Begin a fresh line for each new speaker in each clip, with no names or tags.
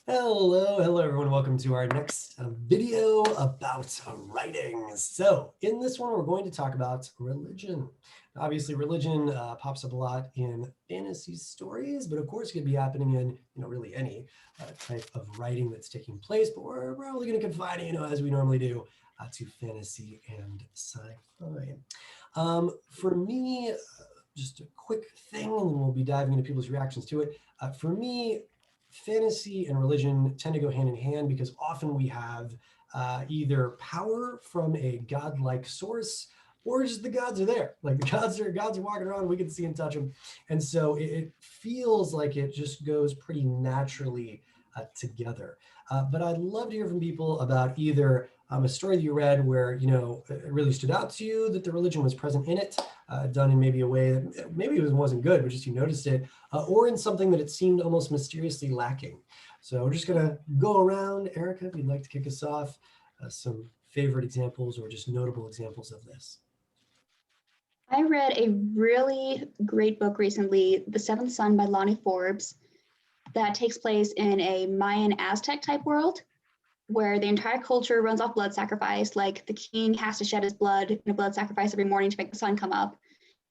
Hello everyone. Welcome to our next video about writing. So in this one, we're going to talk about religion. Obviously, religion pops up a lot in fantasy stories, but of course, it could be happening in really any type of writing that's taking place. But we're probably going to confine it, as we normally do, to fantasy and sci-fi. For me, just a quick thing, and then we'll be diving into people's reactions to it. For me, fantasy and religion tend to go hand in hand because often we have either power from a godlike source or just the gods are there. Like the gods are walking around, we can see and touch them. And so it feels like it just goes pretty naturally together. But I'd love to hear from people about either a story that you read where, it really stood out to you that the religion was present in it, done in maybe a way that maybe it wasn't good, but just you noticed it, or in something that it seemed almost mysteriously lacking. So we're just gonna go around. Erica, if you'd like to kick us off, some favorite examples or just notable examples of this.
I read a really great book recently, The Seventh Son by Lonnie Forbes, that takes place in a Mayan Aztec type world where the entire culture runs off blood sacrifice. Like the king has to shed his blood in a blood sacrifice every morning to make the sun come up.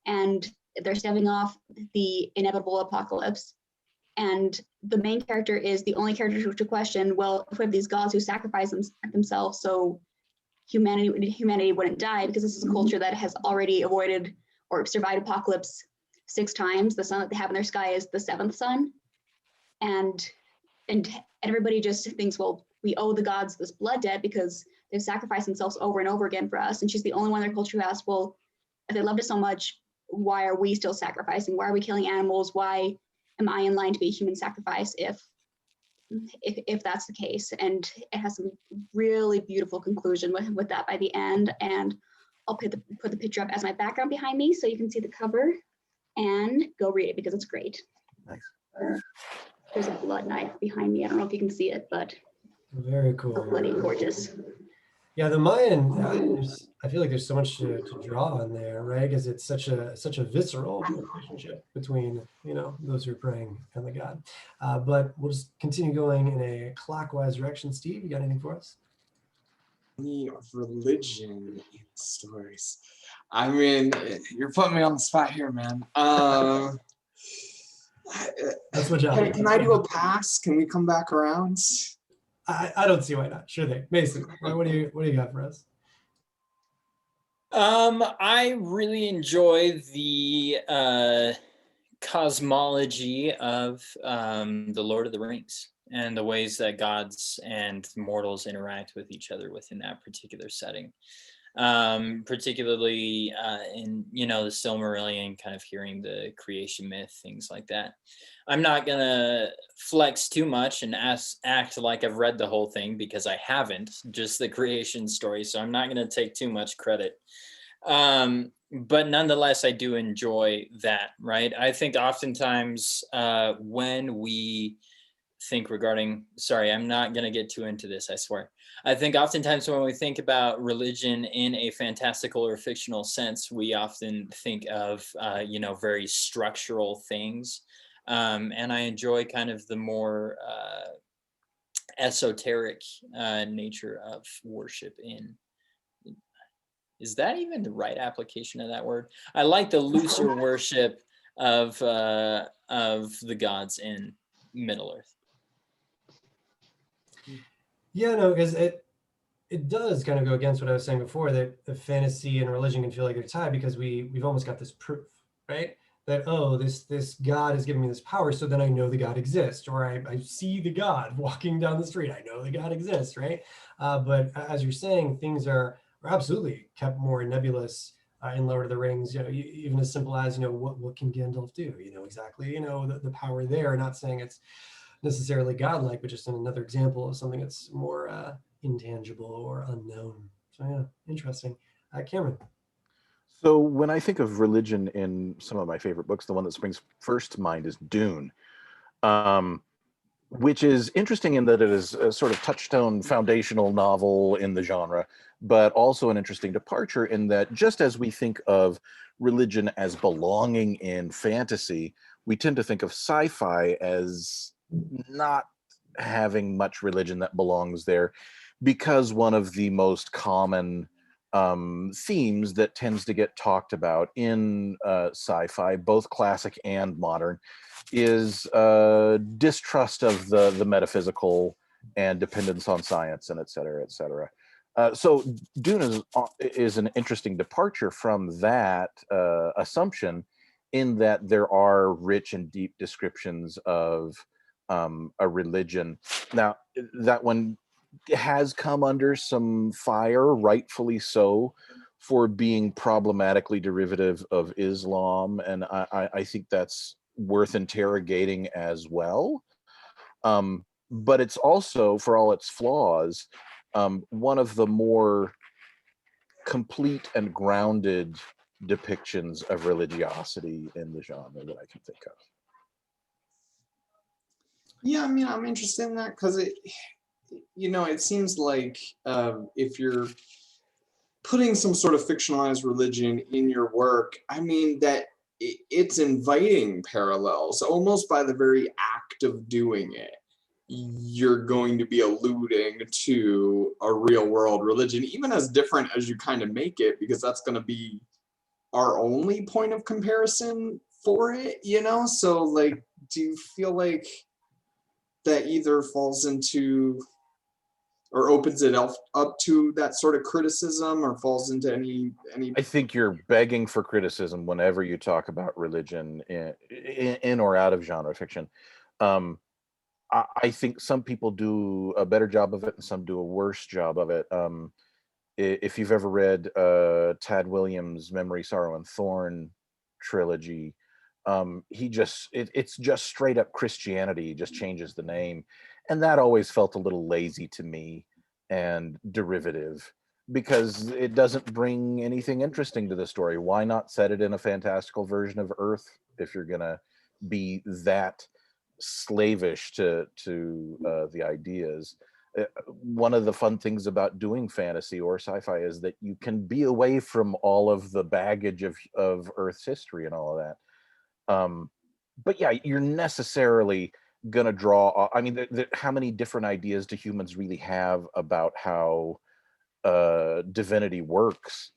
And they're staving off the inevitable apocalypse. And the main character is the only character to question, well, if we have these gods who sacrifice themselves so humanity wouldn't die, because this is a culture that has already avoided or survived apocalypse 6 times. The sun that they have in their sky is the seventh sun, and everybody just thinks, well, we owe the gods this blood debt because they've sacrificed themselves over and over again for us. And she's the only one in their culture who asks, well, if they loved us so much, why are we still sacrificing? Why are we killing animals? Why am I in line to be a human sacrifice if that's the case? And it has some really beautiful conclusion with that by the end. And I'll put the picture up as my background behind me so you can see the cover and go read it because it's great.
Nice.
There's a blood knife behind me. I don't know if you can see it, but
Very cool.
it's bloody gorgeous.
Yeah, the Mayan. I feel like there's so much to draw on there, right? Because it's such a visceral relationship between those who are praying and the god. But we'll just continue going in a clockwise direction. Steve, you got anything for us?
Of religion in stories. I mean, you're putting me on the spot here, man.
That's what y'all.
Can I do a pass? Can we come back around?
I don't see why not. Sure thing. Mason, what do you got for us?
I really enjoy the cosmology of the Lord of the Rings and the ways that gods and mortals interact with each other within that particular setting. Particularly in the Silmarillion, kind of hearing the creation myth, things like that. I'm not gonna flex too much and act like I've read the whole thing because I haven't, just the creation story, so I'm not gonna take too much credit. But nonetheless, I do enjoy that, right? I think oftentimes when we think regarding, sorry, I'm not going to get too into this, I swear. I think oftentimes when we think about religion in a fantastical or fictional sense, we often think of, very structural things. And I enjoy kind of the more esoteric nature of worship in. Is that even the right application of that word? I like the looser worship of the gods in Middle Earth.
Yeah, no, because it does kind of go against what I was saying before, that the fantasy and religion can feel like they're tied because we've almost got this proof, right? That, oh, this God is giving me this power, so then I know the God exists, or I see the God walking down the street. I know the God exists, right? But as you're saying, things are absolutely kept more nebulous in Lord of the Rings. Even as simple as what can Gandalf do? Exactly. The power there. Not saying it's necessarily godlike, but just another example of something that's more intangible or unknown. So yeah, interesting. Cameron.
So when I think of religion in some of my favorite books, the one that springs first to mind is Dune, which is interesting in that it is a sort of touchstone foundational novel in the genre, but also an interesting departure in that just as we think of religion as belonging in fantasy, we tend to think of sci-fi as not having much religion that belongs there, because one of the most common themes that tends to get talked about in sci-fi, both classic and modern, is distrust of the metaphysical and dependence on science and et cetera, et cetera. So Dune is an interesting departure from that assumption, in that there are rich and deep descriptions of a religion. Now, that one has come under some fire, rightfully so, for being problematically derivative of Islam, and I think that's worth interrogating as well. But it's also, for all its flaws, one of the more complete and grounded depictions of religiosity in the genre that I can think of.
Yeah, I mean, I'm interested in that because it seems like if you're putting some sort of fictionalized religion in your work, I mean, that it's inviting parallels almost by the very act of doing it. You're going to be alluding to a real world religion, even as different as you kind of make it, because that's going to be our only point of comparison for it, So, like, do you feel like that either falls into or opens it up to that sort of criticism, or falls into any
I think you're begging for criticism whenever you talk about religion in or out of genre fiction. I think some people do a better job of it and some do a worse job of it. If you've ever read Tad Williams' Memory, Sorrow, and Thorn trilogy, it's just straight up Christianity. He just changes the name, and that always felt a little lazy to me and derivative, because it doesn't bring anything interesting to the story. Why not set it in a fantastical version of Earth if you're gonna be that slavish to the ideas? One of the fun things about doing fantasy or sci-fi is that you can be away from all of the baggage of Earth's history and all of that. But yeah, you're necessarily going to draw, I mean, how many different ideas do humans really have about how divinity works?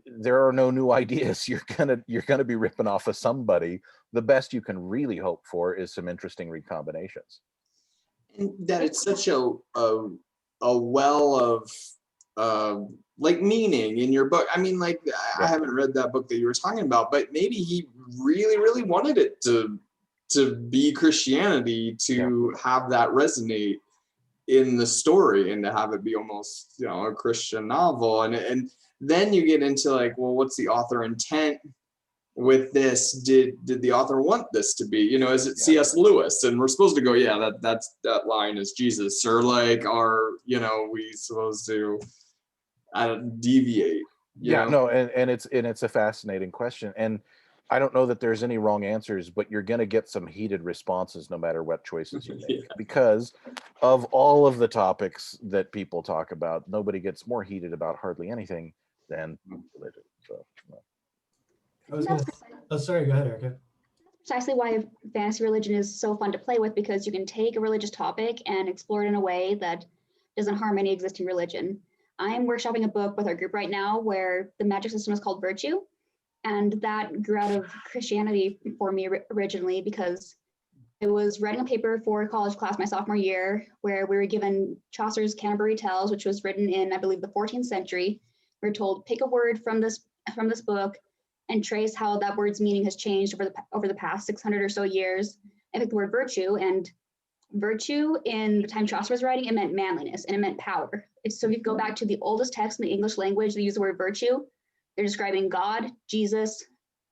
There are no new ideas. You're gonna be ripping off of somebody. The best you can really hope for is some interesting recombinations.
And that it's such a well of like meaning in your book. I mean, like, I haven't read that book that you were talking about, but maybe he really, really wanted it to be Christianity, to have that resonate in the story, and to have it be almost, a Christian novel. And then you get into, like, well, what's the author intent with this? Did the author want this to be, is it C.S. Lewis, and we're supposed to go, yeah, that line is Jesus, or like, are we supposed to deviate?
No, and it's a fascinating question, and I don't know that there's any wrong answers, but you're going to get some heated responses no matter what choices you make. Because of all of the topics that people talk about, nobody gets more heated about hardly anything than religion. So
I was gonna. Oh, sorry. Go ahead, Erica.
Precisely why fantasy religion is so fun to play with, because you can take a religious topic and explore it in a way that doesn't harm any existing religion. I'm workshopping a book with our group right now where the magic system is called Virtue. And that grew out of Christianity for me originally, because I was writing a paper for a college class my sophomore year where we were given Chaucer's Canterbury Tales, which was written in, I believe, the 14th century. We were told, pick a word from this book and trace how that word's meaning has changed over the past 600 or so years. I picked the word virtue, and virtue in the time Chaucer was writing, it meant manliness and it meant power. So if you go back to the oldest text in the English language, they use the word virtue. They're describing God, Jesus,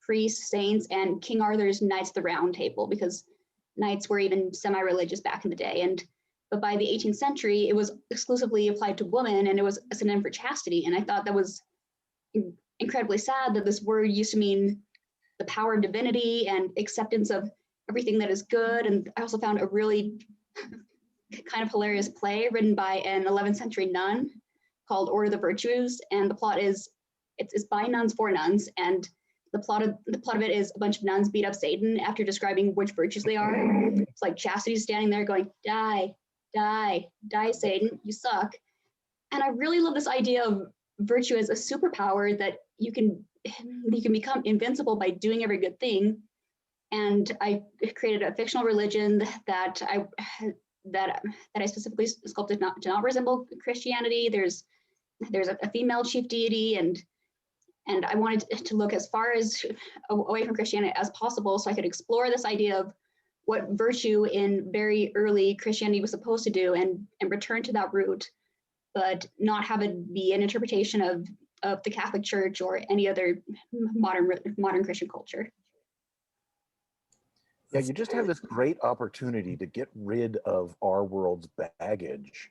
priests, saints, and King Arthur's Knights of the Round Table, because knights were even semi-religious back in the day. But by the 18th century, it was exclusively applied to women, and it was a synonym for chastity. And I thought that was incredibly sad that this word used to mean the power of divinity and acceptance of everything that is good. And I also found a really kind of hilarious play written by an 11th century nun called Order of the Virtues. And the plot is, it's by nuns for nuns, and the plot of it is a bunch of nuns beat up Satan after describing which virtues they are. It's like Chastity's standing there going, die, die, Satan, you suck. And I really love this idea of virtue as a superpower that you can become invincible by doing every good thing. And I created a fictional religion that I specifically sculpted to not resemble Christianity. There's a female chief deity, and I wanted to look as far as away from Christianity as possible, so I could explore this idea of what virtue in very early Christianity was supposed to do, and return to that root, but not have it be an interpretation of the Catholic Church or any other modern Christian culture.
Yeah, you just have this great opportunity to get rid of our world's baggage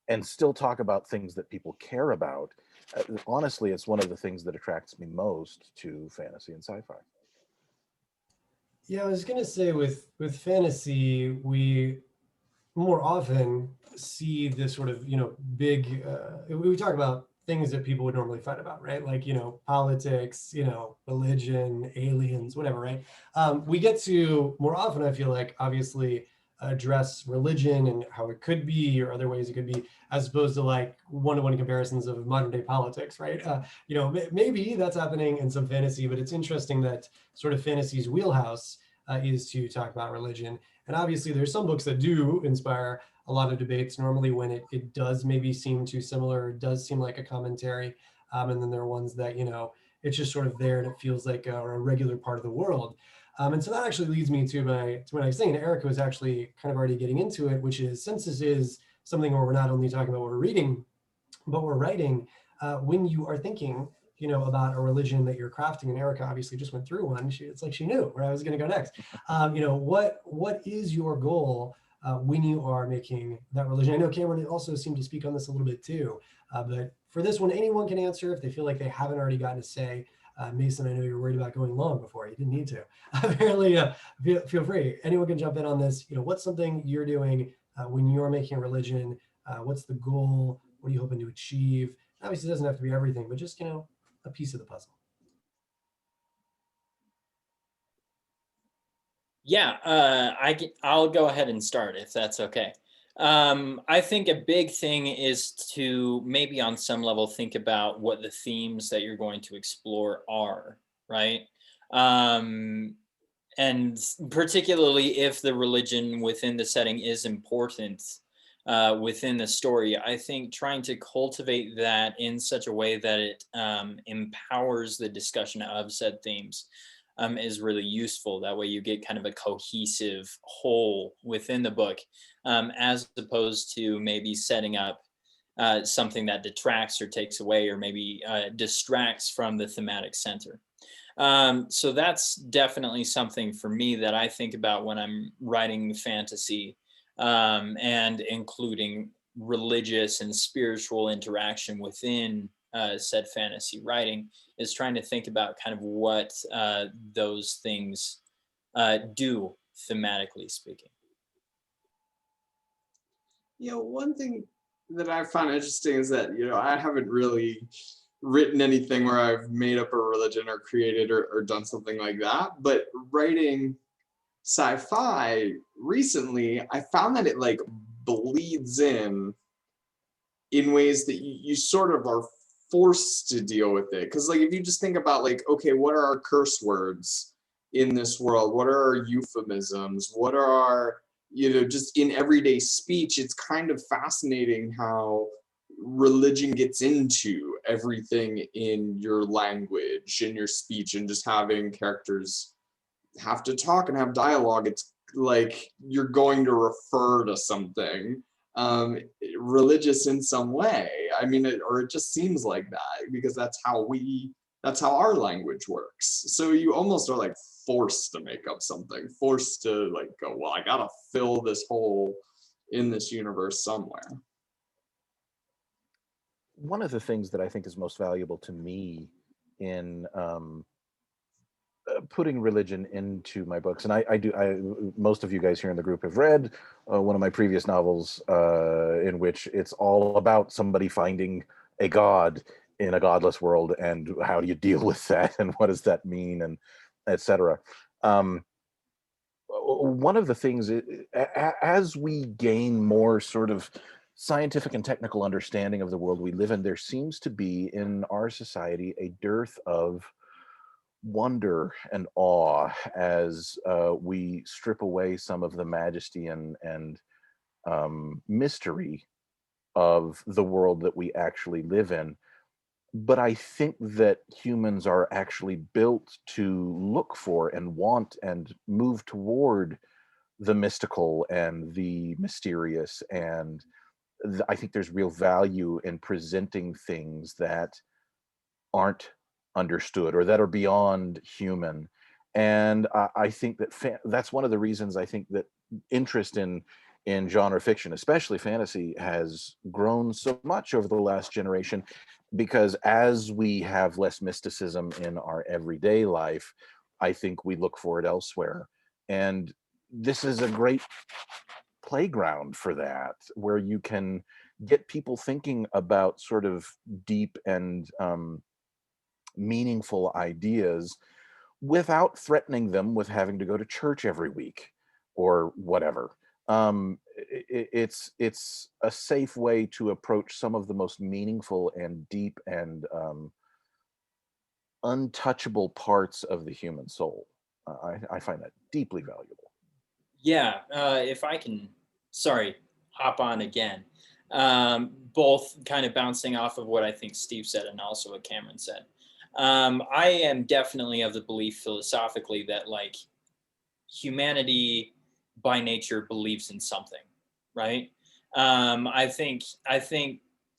and still talk about things that people care about. Honestly, it's one of the things that attracts me most to fantasy and sci-fi.
Yeah, I was gonna say with fantasy, we more often see this sort of big. We talk about things that people would normally fight about, right? Like politics, religion, aliens, whatever, right? We get to more often, I feel like, obviously address religion and how it could be, or other ways it could be, as opposed to like one-to-one comparisons of modern day politics, right? Maybe that's happening in some fantasy, but it's interesting that sort of fantasy's wheelhouse is to talk about religion. And obviously there's some books that do inspire a lot of debates, normally when it does maybe seem too similar, it does seem like a commentary. And then there are ones that, it's just sort of there and it feels like a regular part of the world. And so that actually leads me to what I was saying. Erica was actually kind of already getting into it, which is, since this is something where we're not only talking about what we're reading, but we're writing, when you are thinking, about a religion that you're crafting, and Erica obviously just went through one. It's like she knew where I was going to go next. What is your goal when you are making that religion? I know Cameron also seemed to speak on this a little bit too, but for this one, anyone can answer if they feel like they haven't already gotten to say. Mason, I know you're worried about going long before. You didn't need to. Apparently, feel free. Anyone can jump in on this. What's something you're doing when you're making a religion? What's the goal? What are you hoping to achieve? Obviously, it doesn't have to be everything, but just, a piece of the puzzle.
Yeah, I'll go ahead and start if that's okay. I think a big thing is to maybe on some level think about what the themes that you're going to explore are, right? And particularly if the religion within the setting is important within the story, I think trying to cultivate that in such a way that it empowers the discussion of said themes is really useful. That way you get kind of a cohesive whole within the book, as opposed to maybe setting up something that detracts or takes away or maybe distracts from the thematic center. So that's definitely something for me that I think about when I'm writing fantasy, and including religious and spiritual interaction within said fantasy writing, is trying to think about kind of what those things do thematically speaking.
One thing that I find interesting is that, I haven't really written anything where I've made up a religion or created or done something like that. But writing sci-fi recently, I found that it like bleeds in ways that you sort of are forced to deal with it. Because like if you just think about like, okay, what are our curse words in this world? What are our euphemisms? What are our, just in everyday speech? It's kind of fascinating how religion gets into everything in your language, in your speech, and just having characters have to talk and have dialogue. It's like you're going to refer to something religious in some way. I mean, it just seems like that because that's how our language works. So you almost are like forced to make up something, forced to like go, well, I gotta fill this hole in this universe somewhere.
One of the things that I think is most valuable to me in putting religion into my books, and most of you guys here in the group have read one of my previous novels, in which it's all about somebody finding a god in a godless world, and how do you deal with that, and what does that mean, and etc. one of the things as we gain more sort of scientific and technical understanding of the world we live in, there seems to be in our society a dearth of wonder and awe as we strip away some of the majesty and mystery of the world that we actually live in. But I think that humans are actually built to look for and want and move toward the mystical and the mysterious. And I think there's real value in presenting things that aren't understood or that are beyond human. And I think that that's one of the reasons I think that interest in genre fiction, especially fantasy, has grown so much over the last generation, because as we have less mysticism in our everyday life, I think we look for it elsewhere. And this is a great playground for that, where you can get people thinking about sort of deep and meaningful ideas without threatening them with having to go to church every week or whatever. It's a safe way to approach some of the most meaningful and deep and untouchable parts of the human soul. I find that deeply valuable.
Yeah, if I can, sorry, hop on again. Both kind of bouncing off of what I think Steve said and also what Cameron said. I am definitely of the belief philosophically that like humanity by nature believes in something, right? I think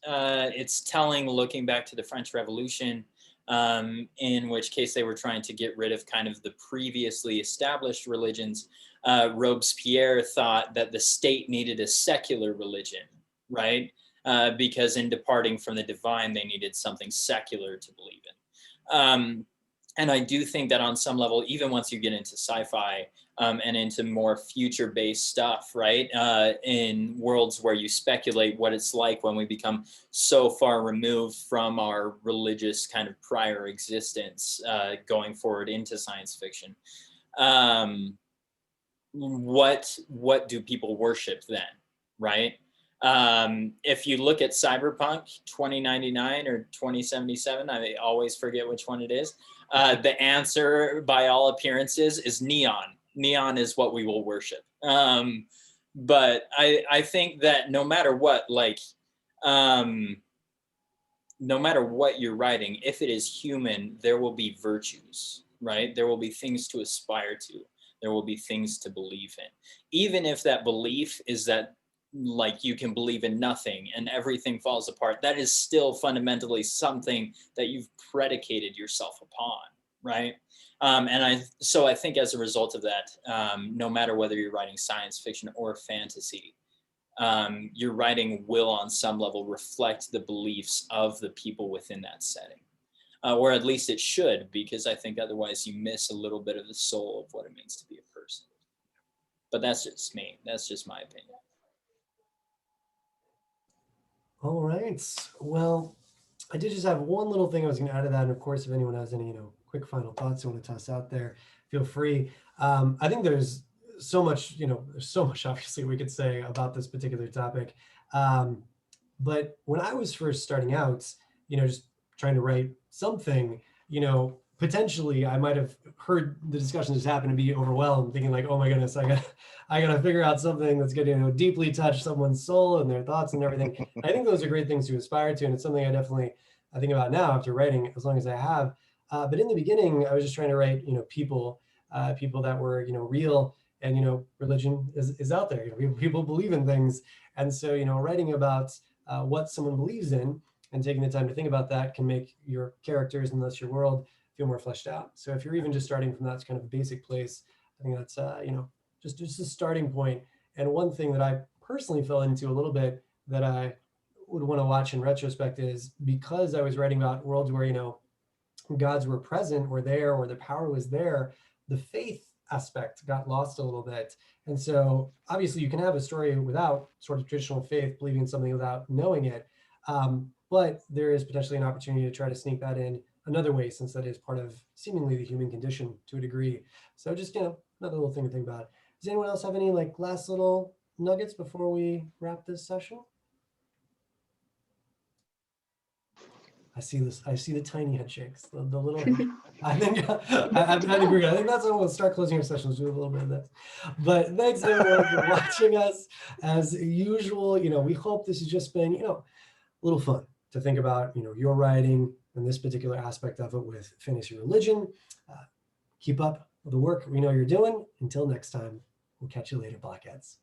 it's telling, looking back to the French Revolution, in which case they were trying to get rid of kind of the previously established religions. Robespierre thought that the state needed a secular religion, right? Because in departing from the divine, they needed something secular to believe in. And I do think that on some level, even once you get into sci-fi and into more future-based stuff, right? In worlds where you speculate what it's like when we become so far removed from our religious kind of prior existence, going forward into science fiction. What do people worship then, right? If you look at Cyberpunk 2099 or 2077, I always forget which one it is. The answer, by all appearances, is neon. Neon is what we will worship. But I think that no matter what, like, no matter what you're writing, if it is human, there will be virtues, right? There will be things to aspire to. There will be things to believe in. Even if that belief is that like you can believe in nothing and everything falls apart, that is still fundamentally something that you've predicated yourself upon, right? So I think as a result of that, no matter whether you're writing science fiction or fantasy, your writing will on some level reflect the beliefs of the people within that setting. Or at least it should, because I think otherwise you miss a little bit of the soul of what it means to be a person. But that's just me. That's just my opinion.
All right. Well, I did just have one little thing I was going to add to that. And of course, if anyone has any, quick final thoughts you want to toss out there, feel free. I think there's so much, there's so much obviously we could say about this particular topic. But when I was first starting out, just trying to write something, potentially I might have heard the discussion just happen to be overwhelmed, thinking like, oh my goodness, I gotta figure out something that's gonna deeply touch someone's soul and their thoughts and everything. I think those are great things to aspire to, and it's something I think about now after writing as long as I have. But in the beginning, I was just trying to write, people that were, real, and religion is out there. People believe in things, and so writing about what someone believes in and taking the time to think about that can make your characters and thus your world feel more fleshed out. So if you're even just starting from that kind of basic place, I think that's just a starting point. And one thing that I personally fell into a little bit that I would want to watch in retrospect is, because I was writing about worlds where gods were present or there, or the power was there, the faith aspect got lost a little bit. And so obviously you can have a story without sort of traditional faith, believing in something without knowing it. But there is potentially an opportunity to try to sneak that in another way, since that is part of seemingly the human condition to a degree. So just, another little thing to think about. Does anyone else have any like last little nuggets before we wrap this session? I see this. I see the tiny head shakes. The little. I think I'd agree. I think that's how we'll start closing our sessions. Do a little bit of this. But thanks everyone for watching us. As usual, we hope this has just been a little fun to think about your writing and this particular aspect of it with fantasy religion. Keep up the work we know you're doing. Until next time, we'll catch you later, Blockheads.